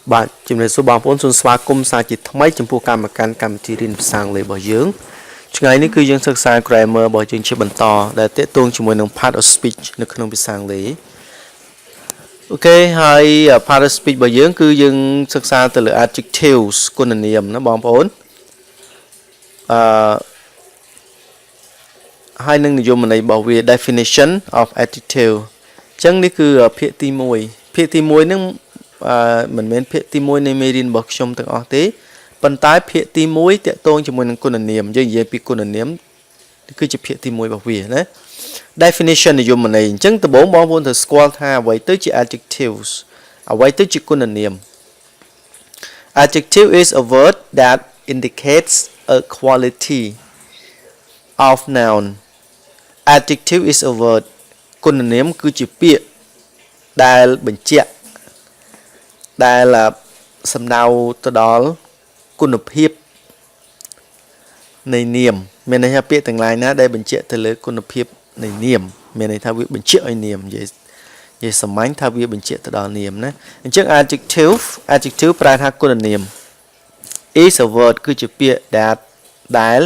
bạn chừng này số bằng vốn xuân xóa cung xa chỉ mấy chừng phụ cam mà cam chỉ riêng sang lấy bỏ dưỡng ngàyนี้คือยังศึกษา grammar บ่จึงจะบรรต่อแต่เตะตรงជាមួយនឹង part of speech នៅក្នុងភាសាអង់គ្លេសអូខេហើយ part of speech របស់យើងគឺយើងសិក្សាទៅលើ adjectives គុណនាមណាបងប្អូនហើយនឹងនិយមន័យរបស់វា definition of adjective អញ្ចឹងនេះគឺភាគទី1ភាគទី1ហ្នឹងមិនមែនភាគទី1នៃមេរៀនរបស់ខ្ញុំទាំងអស់ទេប៉ុន្តែភាគទី1តកតងជាមួយនឹងគុណនាមយើងនិយាយពីគុណនាមគឺជាភាគទី1របស់វាណា definition និយមន័យអញ្ចឹងដំបូងបងប្អូនត្រូវស្គាល់ថាអ្វីទៅជា adjectives អ្វីទៅជាគុណនាម adjective is a word that indicates a quality of noun adjective is a word គុណនាមគឺជាពាក្យដែលបញ្ជាក់ដែលសំដៅទៅដល់គុណភាពនៃនាមមានន័យថាពាក្យទាំងឡាយណាដែលបញ្ជាក់ទៅលើគុណភាពនៃនាមមានន័យថាវាបញ្ជាក់ឲ្យនាមនិយាយសាមញ្ញថាវាបញ្ជាក់ទៅដល់នាមណាអញ្ចឹង adjective ប្រែថាគុណនាម is a word គឺជាពាក្យដែល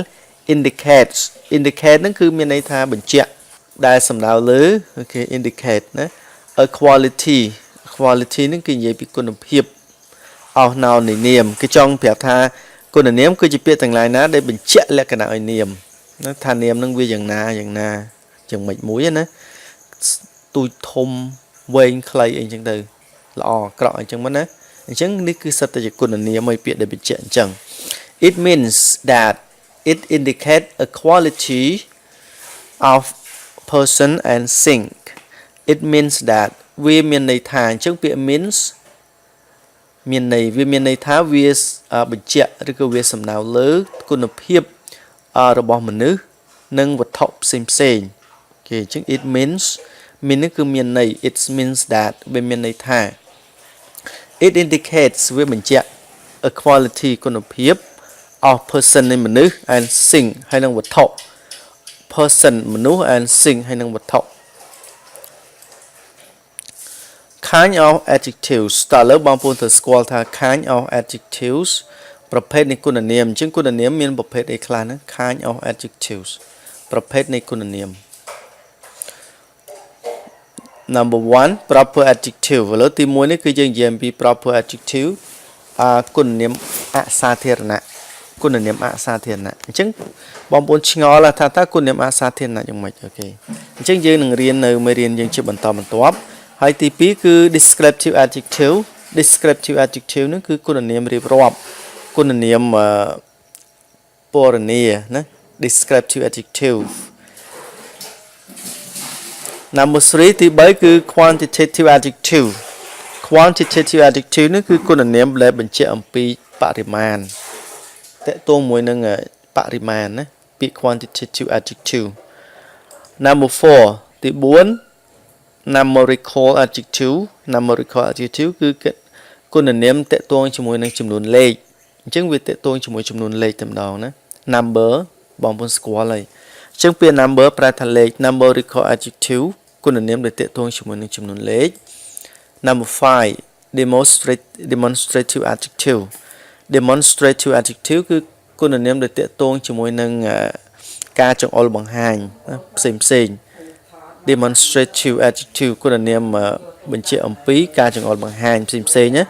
indicate ហ្នឹងគឺមានន័យថាបញ្ជាក់ដែលសំដៅលើអូខេ indicate ណា a quality ហ្នឹងគឺនិយាយពីគុណភាពអស់ណោនៃនាមគេចង់ប្រាប់ថាគុណនាមគឺជាពាក្យទាំងឡាយណាដែលបញ្ជាក់លក្ខណៈឲ្យនាមណាថានាមនឹងវាយ៉ាងណាយ៉ាងម៉េចមួយណាទូចធំវែងខ្លីអីចឹងទៅល្អអាក្រក់អីចឹងមកណាអញ្ចឹងនេះគឺសិតតែជាគុណនាមឲ្យពាក្យដែលបញ្ជាក់អញ្ចឹង it means that it indicates a quality of person and thing it means that វាមានន័យថាអញ្ចឹងពាក្យ means មានន័យវាមានន័យថាវាបញ្ជាក់ឬក៏វាសំដៅលើគុណភាពរបស់មនុស្សនិងវត្ថុផ្សេងគេអញ្ចឹង it means នេះគឺមានន័យ it means that វាមានន័យថា it indicates វាបញ្ជាក់ a quality គុណភាព of person នៃមនុស្ស and thing ហើយនិងវត្ថុ person មនុស្ស and thing ហើយនិងវត្ថុkind of adjectives តើឥឡូវបងប្អូនត្រូវស្គាល់ថា kind of adjectives ប្រភេទនៃគុណនាមអញ្ចឹងគុណនាមមានប្រភេទអីខ្លះហ្នឹង kind of adjectives ប្រភេទនៃគុណនាម number 1 proper adjective ឥឡូវទី1នេះគឺយើងនិយាយអំពី proper adjective គុណនាមអសាធារណៈគុណនាមអសាធារណៈអញ្ចឹងបងប្អូនឆ្ងល់ថាតើគុណនាមអសាធារណៈយ៉ាងម៉េចអូខេអញ្ចឹងយើងនឹងរៀននៅមេរៀនយើងជាបន្តបន្ទាប់ហើយទី2គឺ descriptive adjective ហ្នឹងគឺគុណនាមរៀបរាប់គុណនាមពណ៌នាណា descriptive adjective number 3ទី3គឺ quantitative adjective ហ្នឹងគឺគុណនាមដែលបញ្ជាក់អំពីបរិមាណតកតងមួយនឹងបរិមាណណាពាក្យ quantitative adjective number 4ទី4 numerical adjective គឺគុណនាមតកតងជាមួយនឹងចំនួនលេខអញ្ចឹងវាតកតងជាមួយចំនួនលេខតែម្ដងណា number បងប្អូនស្គាល់ហើយអញ្ចឹងពាក្យ number ប្រែថាលេខ numerical adjective គុណនាមដែលតកតងជាមួយនឹងចំនួនលេខ number 5 demonstrative adjective គឺគុណនាមដែលតកតងជាមួយនឹងការចង្អុលបង្ហាញផ្សេង demonstrative adjective គុណនាមបញ្ជាក់អំពីការចង្អុលបង្ហាញផ្សេងណា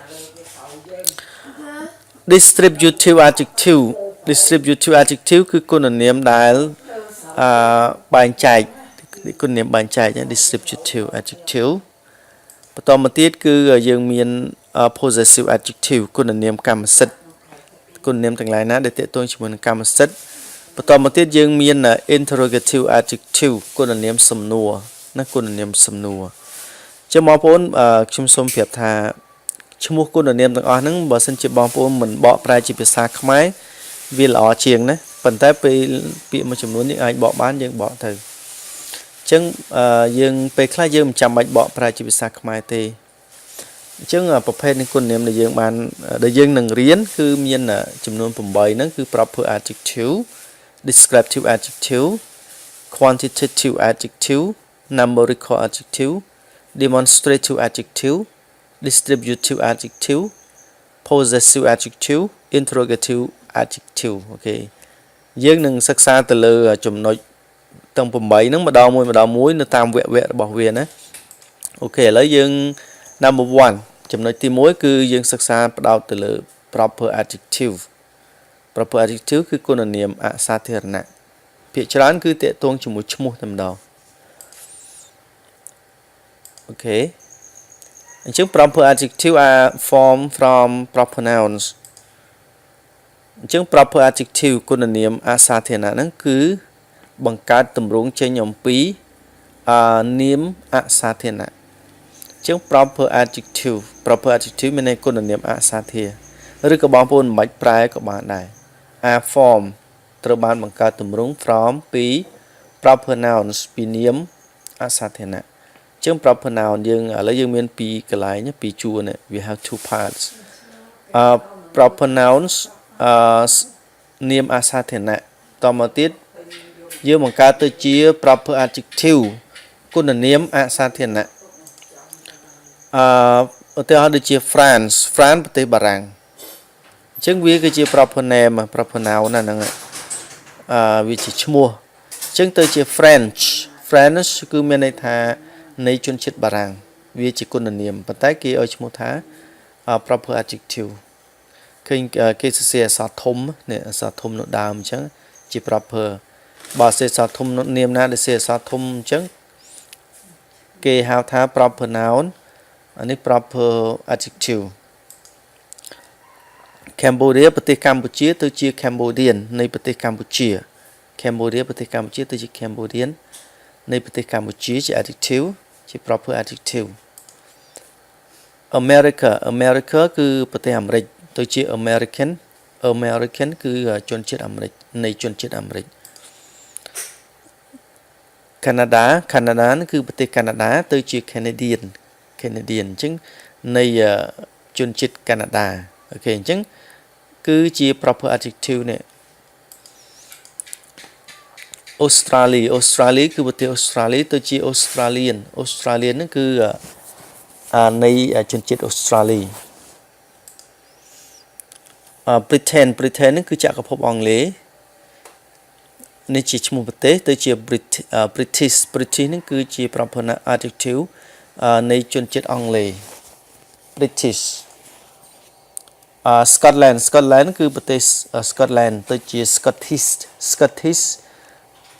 distributive adjective គឺគុណនាមដែលបែងចែកគុណនាមបែងចែក distributive adjective បន្តមកទៀតគឺយើងមាន possessive adjective គុណនាមកម្មសិទ្ធិគុណនាមទាំងឡាយណាដែលតកតងជាមួយនឹងកម្មសិទ្ធិបន្តមកទៀតយើងមាន interrogative adjective គុណនាមសំណួរណាគុណនាមសំណួរចឹងបងប្អូនខ្ញុំសូមប្រាប់ថាឈ្មោះគុណនាមទាំងអស់ហ្នឹងបើសិនជាបងប្អូនមិនបកប្រែជាភាសាខ្មែរវាល្អជាងណាប៉ុន្តែពេលពាក្យមួយចំនួនយើងអាចបកបានយើងបកទៅចឹងយើងពេលខ្លះយើងមិនចាំបាច់បកប្រែជាភាសាខ្មែរទេអញ្ចឹងប្រភេទនៃគុណនាមដែលយើងនឹងរៀនគឺមានចំនួន8ហ្នឹងគឺ proper adjective descriptive adjective quantitative adjective numerical adjective demonstrative adjective distributive adjective possessive adjective interrogative adjective អូខេយើងនឹងសិក្សាទៅលើចំណុចទាំង8ហ្នឹងម្ដងមួយនៅតាមវគ្គរបស់វាណាអូខេឥឡូវយើង number 1ចំណុចទី1គឺយើងសិក្សាផ្ដោតទៅលើ proper adjective proper adjective គឺគុណនាមអសាធារណៈភាគច្រើនគឺតាក់ទងជាមួយឈ្មោះតែម្ដងអូខេអញ្ចឹង proper adjective are formed from proper nouns អញ្ចឹង proper adjective គុណនាមអសាធារណៈហ្នឹងគឺបង្កើតទម្រង់ចេញអំពីនាមអសាធារណៈអញ្ចឹង proper adjective មានន័យគុណនាមអសាធារឬក៏បងប្អូនមិនបាច់ប្រែក៏បានដែរ are form ត្រូវបានបង្កើតទម្រង់ from ពី proper nouns ពីនាមអសាធារណៈអញ្ចឹង proper noun យើងឥឡូវយើងមានពីរកន្លែងពីរជួរនេះ we have two parts proper nouns នាមអសាធារណៈតមកទៀតយើងបង្កើតទៅជា proper adjective គុណនាមអសាធារណៈឧទាហរណ៍ដូចជា France ប្រទេសបារាំងអញ្ចឹងវាគឺជា proper name proper noun ណាហ្នឹងវាជាឈ្មោះអញ្ចឹងទៅជា French គឺមានន័យថានៃជនជាតិបារាំងវាជាគុណនាមប៉ុន្តែគេឲ្យឈ្មោះថា proper adjective ឃើញគេសរសេរអក្សរធំនេះអក្សរធំនៅដើមអញ្ចឹងជា proper បើសរសេរអក្សរធំនាមណាដែលសរសេរអក្សរធំអញ្ចឹងគេហៅថា proper noun អានេះ proper adjective Cambodia ប្រទេសកម្ពុជាទៅជា Cambodian នៃប្រទេសកម្ពុជា Cambodia ប្រទេសកម្ពុជាទៅជា Cambodian នៃប្រទេសកម្ពុជាជា adjective ជា proper adjective America គឺប្រទេសអាមេរិកទៅជា American គឺជនជាតិអាមេរិកនៃជនជាតិអាមេរិក Canada គឺប្រទេសកាណាដាទៅជា Canadian អញ្ចឹងនៃជនជាតិកាណាដាអូខេអញ្ចឹងគឺជា proper adjective នេះ Australia គឺប្រទេស Australia ទៅជា Australian ហ្នឹងគឺនៃជនជាតិ Australia Britain ហ្នឹងគឺចក្រភពអង់គ្លេសនេះជាឈ្មោះប្រទេសទៅជា British ហ្នឹងគឺជា proper adjective នៃជនជាតិអង់គ្លេស British Scotland គឺប្រទេស Scotland ទៅជា Scottish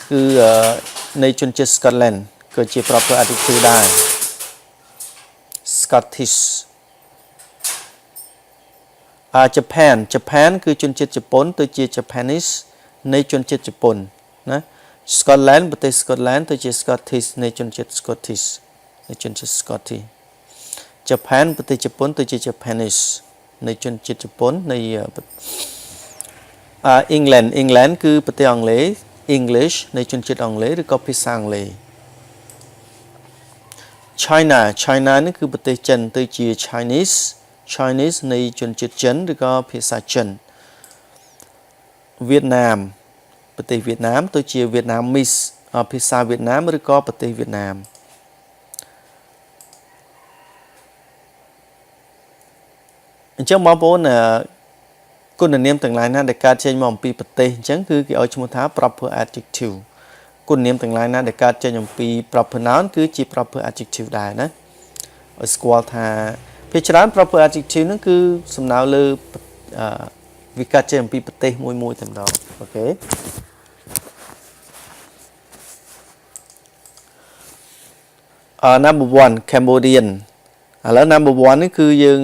គឺនៃជនជាតិ Scotland ក៏ជា proper adjective ដែរ Scottish Japan គឺជនជាតិជប៉ុនទៅជា Japanese នៃជនជាតិជប៉ុនណា Scotland ប្រទេស Scotland ទៅជា Scottish នៃជនជាតិ Scottish Japan ប្រទេសជប៉ុនទៅជា Japanese នៃជនជាតិជប៉ុននៃEngland គឺប្រទេសអង់គ្លេស English នៃជនជាតិអង់គ្លេសឬក៏ភាសាអង់គ្លេស China នេះគឺប្រទេសចិនទៅជា Chinese នៃជនជាតិចិនឬក៏ភាសាចិន Vietnam ប្រទេសវៀតណាមទៅជា Vietnamese ភាសាវៀតណាមឬក៏ប្រទេសវៀតណាមអញ្ចឹងបងប្អូនគុណនាមទាំងឡាយណាដែលកើតចេញមកអំពីប្រទេសអញ្ចឹងគឺគេឲ្យឈ្មោះថា proper adjective គុណនាមទាំងឡាយណាដែលកើតចេញអំពី proper noun គឺជា proper adjective ដែរណាឲ្យស្គាល់ថាភាគច្រើន proper adjective ហ្នឹងគឺសំដៅលើវាកើតចេញអំពីប្រទេសមួយតែម្ដងអូខេnumber 1 Cambodian ឥឡូវ number 1 នេះគឺយើង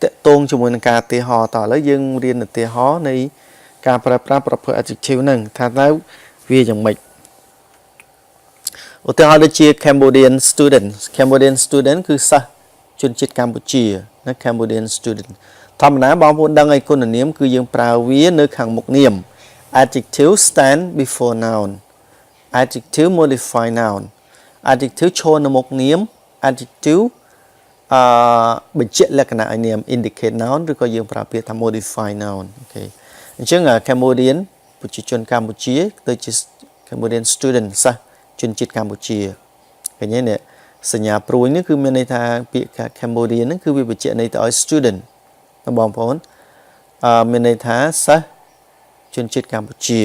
តកតងជាមួយនឹងការឧទាហរណ៍តឥឡូវយើងរៀនឧទាហរណ៍នៃការប្រើប្រាស់ proper adjective ហ្នឹងថាតើវាយ៉ាងម៉េចឧទាហរណ៍ដូចជា Cambodian student គឺសិស្សជនជាតិកម្ពុជាណា Cambodian student ធម្មតាបងប្អូនដឹងឲ្យគុណនាមគឺយើងប្រើវានៅខាងមុខនាម adjective stand before noun adjective modify noun adjective ឈរនៅមុខនាម adjective បញ្ជាក់លក្ខណៈឲ្យនាម indicate noun ឬក៏យើងប្រើពាក្យថា modify noun អូខេអញ្ចឹង Cambodian ប្រជាជនកម្ពុជាទៅជា Cambodian student សិស្សជនជាតិកម្ពុជាឃើញទេនេះសញ្ញាព្រួយនេះគឺមានន័យថាពាក្យ Cambodian ហ្នឹងគឺវាបញ្ជាក់ន័យទៅឲ្យ student បងប្អូនមានន័យថាសិស្សជនជាតិកម្ពុជា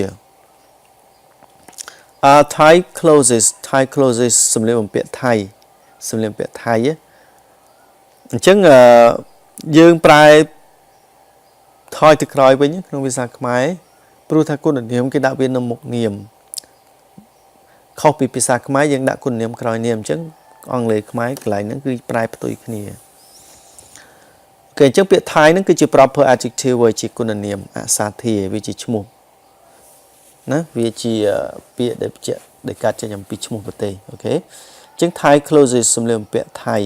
Thai clothes សម្លៀកបំពាក់ថៃសម្លៀកបំពាក់ថៃអញ្ចឹងយើងប្រែថយទៅក្រោយវិញក្នុងភាសាខ្មែរព្រោះថាគុណនាមគេដាក់វានៅមុខនាមខុសពីភាសាខ្មែរយើងដាក់គុណនាមក្រោយនាមអញ្ចឹងអង់គ្លេសខ្មែរកន្លែងហ្នឹងគឺប្រែផ្ទុយគ្នាគេអញ្ចឹងពាក្យថៃហ្នឹងគឺជា proper adjective វាជាគុណនាមអសាធារវាជាឈ្មោះណាវាជាពាក្យដែលបញ្ជាក់ដែលកាត់ចេញអំពីឈ្មោះប្រទេសអូខេអញ្ចឹង Thai clothes សម្លៀកបំពាក់ថៃ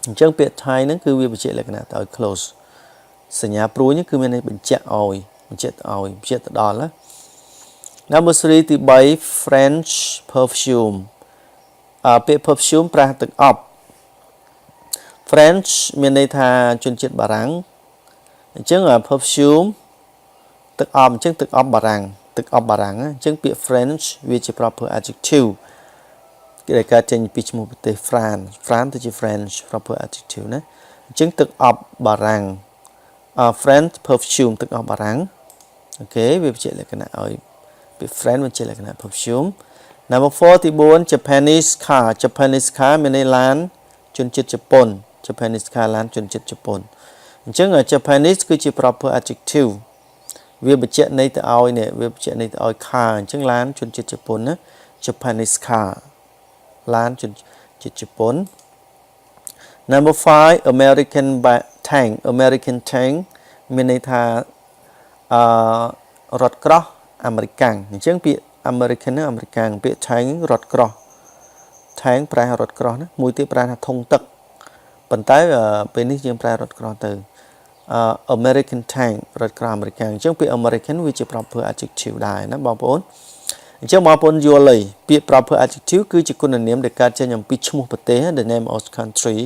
អញ្ចឹងពាក្យថៃហ្នឹងគឺវាបញ្ជាក់លក្ខណៈទៅឲ្យ close សញ្ញាព្រួយគឺមានន័យបញ្ជាក់ឲ្យបញ្ជាក់ទៅដល់ណា Number 3 ទី3 French perfume ពាក្យ perfume ប្រាស់ទឹកអប់ French មានន័យថាជនជាតិបារាំងអញ្ចឹង perfume ទឹកអប់អញ្ចឹងទឹកអប់បារាំងអញ្ចឹងពាក្យ French វាជា proper adjective គេដែលកើតចេញពីឈ្មោះប្រទេស France ទៅជា French proper adjective ណាអញ្ចឹងទឹកអប់បារាំងFrench perfume ទឹកអប់បារាំងអូខេវាបញ្ជាក់លក្ខណៈឲ្យពាក្យ French បញ្ជាក់លក្ខណៈ perfume Number 4 ទី4 Japanese car មានន័យឡានជនជាតិជប៉ុន Japanese car ឡានជនជាតិជប៉ុនអញ្ចឹង Japanese គឺជា proper adjective វាបញ្ជាក់ន័យទៅឲ្យនេះវាបញ្ជាក់ន័យទៅឲ្យ car អញ្ចឹងឡានជនជាតិជប៉ុនណា Japanese car ឡានជនជាតិជប៉ុន Number 5 American tank មានន័យថារថក្រោះអាមេរិកាំងអញ្ចឹងពាក្យ American អាមេរិកាំងពាក្យ tank រថក្រោះ tank ប្រែរថក្រោះណាមួយទៀតប្រែថាធុងទឹកប៉ុន្តែពេលនេះយើងប្រែរថក្រោះទៅ American tank រថក្រោះអាមេរិកាំងអញ្ចឹងពាក្យ American វាជា proper adjective ដែរណាបងប្អូនអញ្ចឹងបងប្អូនយល់ហើយពាក្យ proper adjective គឺជាគុណនាមដែលកើតចេញអំពីឈ្មោះប្រទេស the name of country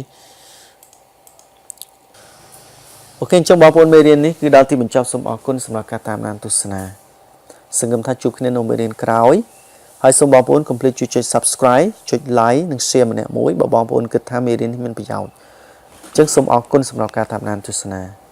អូខេអញ្ចឹងបងប្អូនមេរៀននេះគឺដល់ទីបញ្ចប់សូមអរគុណសម្រាប់ការតាមដានទស្សនាសង្ឃឹមថាជួបគ្នានៅមេរៀនក្រោយហើយសូមបងប្អូនកុំភ្លេចជួយចុច Subscribe ចុច Like និង Share ម្នាក់មួយបើបងប្អូនគិតថាមេរៀននេះមានប្រយោជន៍អញ្ចឹងសូមអរគុណសម្រាប់ការតាមដានទស្សនា